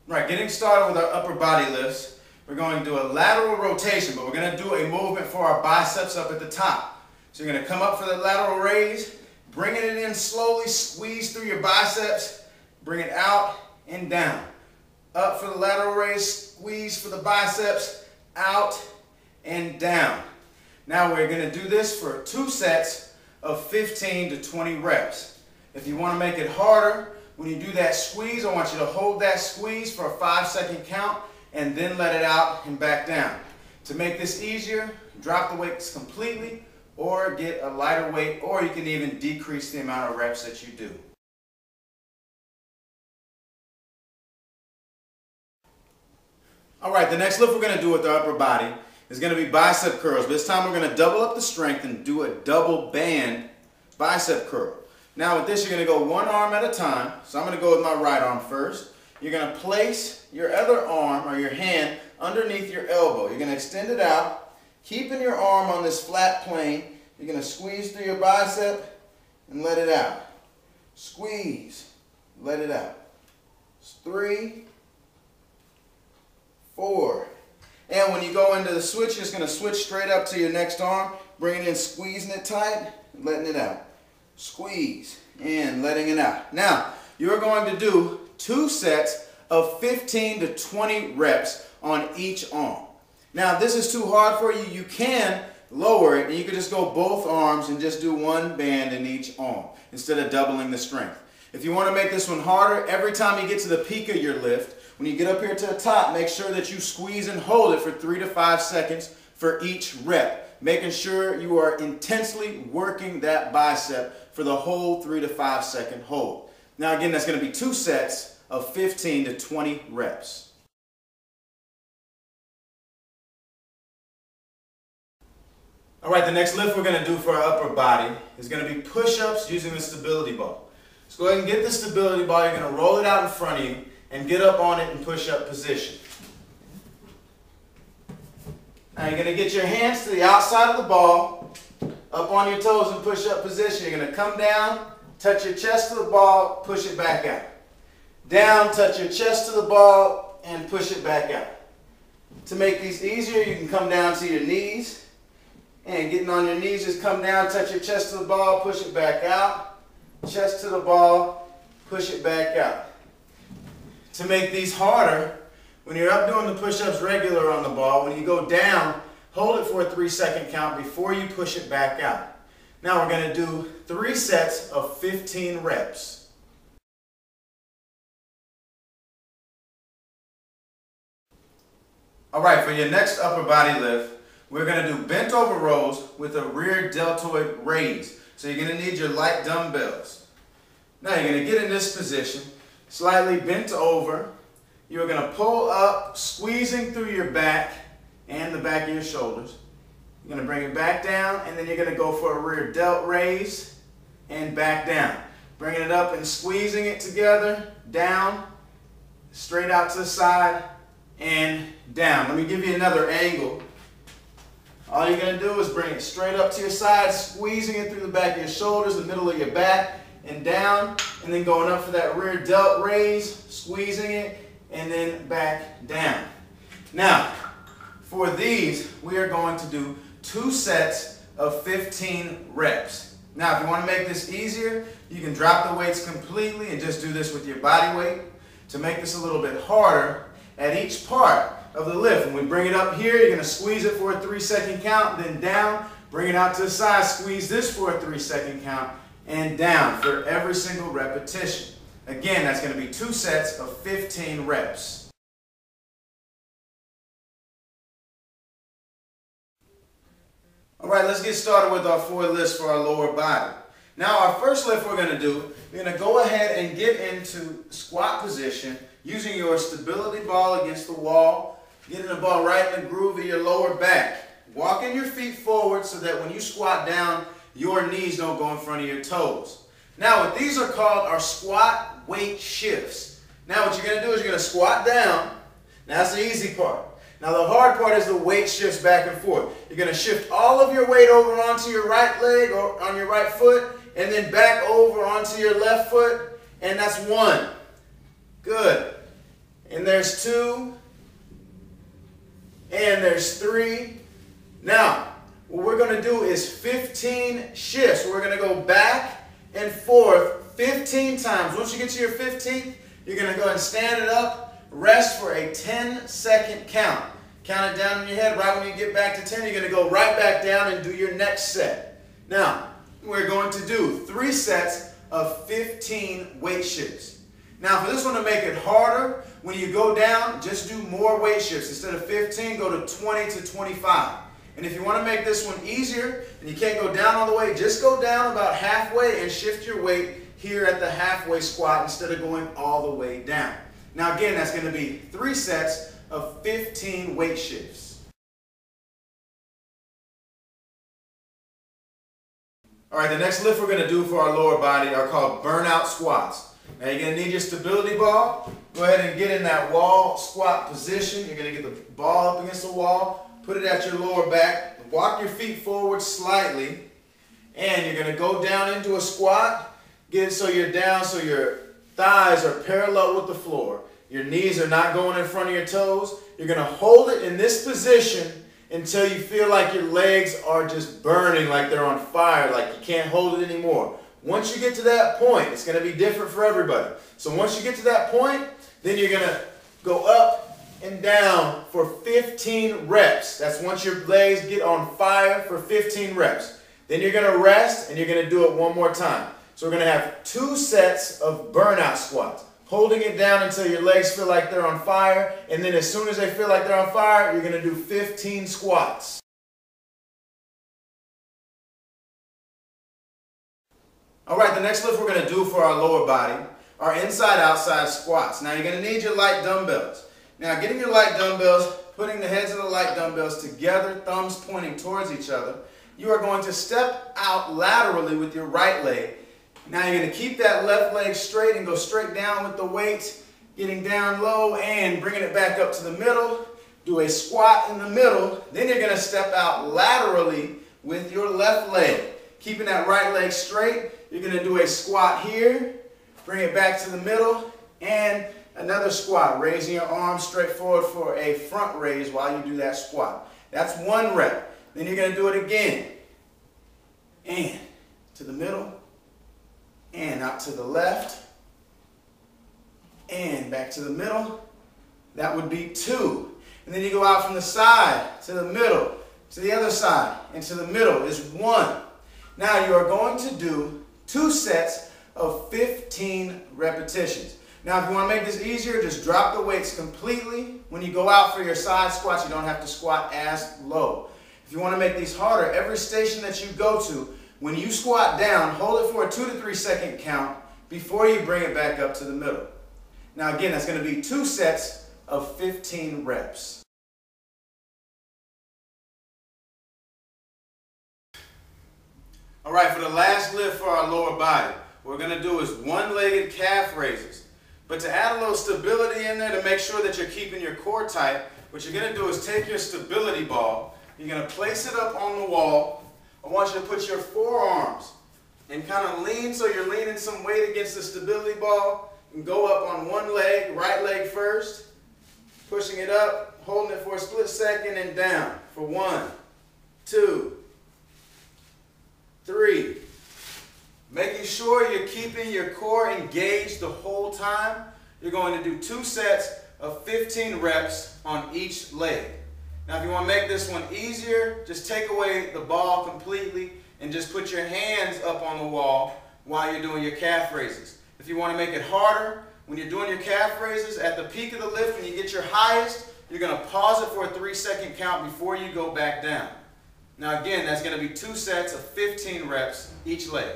Right, getting started with our upper body lifts, we're going to do a lateral rotation, but we're going to do a movement for our biceps up at the top. So you're going to come up for the lateral raise, bringing it in slowly, squeeze through your biceps, bring it out and down. Up for the lateral raise, squeeze for the biceps, out and down. Now we're going to do this for 2 sets of 15 to 20 reps. If you want to make it harder, when you do that squeeze, I want you to hold that squeeze for a 5-second count and then let it out and back down. To make this easier, drop the weights completely or get a lighter weight, or you can even decrease the amount of reps that you do. Alright, the next lift we're going to do with the upper body is going to be bicep curls. This time we're going to double up the strength and do a double band bicep curl. Now with this, you're going to go one arm at a time. So I'm going to go with my right arm first. You're going to place your other arm or your hand underneath your elbow. You're going to extend it out, keeping your arm on this flat plane. You're going to squeeze through your bicep and let it out. Squeeze, let it out. 3, 4. And when you go into the switch, you're just going to switch straight up to your next arm, bringing it in, squeezing it tight, and letting it out. Squeeze and letting it out. Now, you're going to do 2 sets of 15 to 20 reps on each arm. Now, if this is too hard for you, you can lower it and you can just go both arms and just do one band in each arm instead of doubling the strength. If you want to make this one harder, every time you get to the peak of your lift, when you get up here to the top, make sure that you squeeze and hold it for 3 to 5 seconds for each rep, making sure you are intensely working that bicep for the whole 3 to 5 second hold. Now again, that's going to be 2 sets of 15 to 20 reps. Alright, the next lift we're going to do for our upper body is going to be push-ups using the stability ball. So go ahead and get the stability ball, you're going to roll it out in front of you and get up on it in push-up position. Now you're going to get your hands to the outside of the ball, up on your toes in push-up position. You're going to come down, touch your chest to the ball, push it back out. Down, touch your chest to the ball, and push it back out. To make these easier, you can come down to your knees. And getting on your knees, just come down, touch your chest to the ball, push it back out. Chest to the ball, push it back out. To make these harder, when you're up doing the push-ups regular on the ball, when you go down, hold it for a 3-second count before you push it back out. Now we're going to do 3 sets of 15 reps. Alright, for your next upper body lift, we're going to do bent over rows with a rear deltoid raise. So you're going to need your light dumbbells. Now you're going to get in this position, slightly bent over. You're going to pull up, squeezing through your back and the back of your shoulders. You're going to bring it back down, and then you're going to go for a rear delt raise and back down. Bringing it up and squeezing it together, down, straight out to the side, and down. Let me give you another angle. All you're going to do is bring it straight up to your side, squeezing it through the back of your shoulders, the middle of your back, and down, and then going up for that rear delt raise, squeezing it, and then back down. Now, for these, we are going to do 2 sets of 15 reps. Now, if you want to make this easier, you can drop the weights completely and just do this with your body weight. To make this a little bit harder, at each part of the lift, when we bring it up here, you're going to squeeze it for a 3-second count, then down, bring it out to the side, squeeze this for a 3-second count, and down for every single repetition. Again, that's going to be 2 sets of 15 reps. Alright, let's get started with our 4 lifts for our lower body. Now our first lift we're going to do, we're going to go ahead and get into squat position using your stability ball against the wall, getting the ball right in the groove of your lower back. Walking your feet forward so that when you squat down, your knees don't go in front of your toes. Now what these are called are squat weight shifts. Now what you're going to do is you're going to squat down. Now that's the easy part. Now the hard part is the weight shifts back and forth. You're going to shift all of your weight over onto your right leg or on your right foot, and then back over onto your left foot, and that's 1. Good. and there's 2, and there's 3. Now, what we're going to do is 15 shifts. We're going to go back and forth 15 times. Once you get to your 15th, you're going to go and stand it up, rest for a 10-second count. Count it down in your head. Right when you get back to 10, you're going to go right back down and do your next set. Now, we're going to do 3 sets of 15 weight shifts. Now, for this one to make it harder, when you go down, just do more weight shifts. Instead of 15, go to 20 to 25. And if you want to make this one easier and you can't go down all the way, just go down about halfway and shift your weight here at the halfway squat instead of going all the way down. Now again, that's going to be 3 sets of 15 weight shifts. All right, the next lift we're going to do for our lower body are called burnout squats. Now you're going to need your stability ball. Go ahead and get in that wall squat position. You're going to get the ball up against the wall. Put it at your lower back. Walk your feet forward slightly. And you're going to go down into a squat. Get it so you're down so your thighs are parallel with the floor. Your knees are not going in front of your toes. You're going to hold it in this position until you feel like your legs are just burning, like they're on fire, like you can't hold it anymore. Once you get to that point, it's going to be different for everybody. So once you get to that point, then you're going to go up and down for 15 reps. That's once your legs get on fire for 15 reps. Then you're going to rest and you're going to do it one more time. So we're going to have 2 sets of burnout squats. Holding it down until your legs feel like they're on fire. And then as soon as they feel like they're on fire, you're going to do 15 squats. All right, the next lift we're going to do for our lower body are inside-outside squats. Now you're going to need your light dumbbells. Now getting your light dumbbells, putting the heads of the light dumbbells together, thumbs pointing towards each other, you are going to step out laterally with your right leg. Now you're going to keep that left leg straight and go straight down with the weight, getting down low and bringing it back up to the middle. Do a squat in the middle. Then you're going to step out laterally with your left leg. Keeping that right leg straight, you're going to do a squat here, bring it back to the middle, and another squat, raising your arms straight forward for a front raise while you do that squat. That's 1 rep. Then you're going to do it again. And to the middle, and out to the left, and back to the middle. That would be 2. And then you go out from the side to the middle, to the other side, and to the middle is 1. Now you are going to do 2 sets of 15 repetitions. Now if you want to make this easier, just drop the weights completely. When you go out for your side squats, you don't have to squat as low. If you want to make these harder, every station that you go to, when you squat down, hold it for a 2 to 3 second count before you bring it back up to the middle. Now again, that's going to be 2 sets of 15 reps. All right, for the last lift for our lower body, what we're going to do is one-legged calf raises. But to add a little stability in there to make sure that you're keeping your core tight, what you're going to do is take your stability ball, you're going to place it up on the wall. I want you to put your forearms and kind of lean so you're leaning some weight against the stability ball and go up on one leg, right leg first, pushing it up, holding it for a split second and down for 1, 2, 3. Making sure you're keeping your core engaged the whole time. You're going to do 2 sets of 15 reps on each leg. Now if you want to make this one easier, just take away the ball completely and just put your hands up on the wall while you're doing your calf raises. If you want to make it harder, when you're doing your calf raises, at the peak of the lift, when you get your highest, you're going to pause it for a 3-second count before you go back down. Now again, that's going to be 2 sets of 15 reps each leg.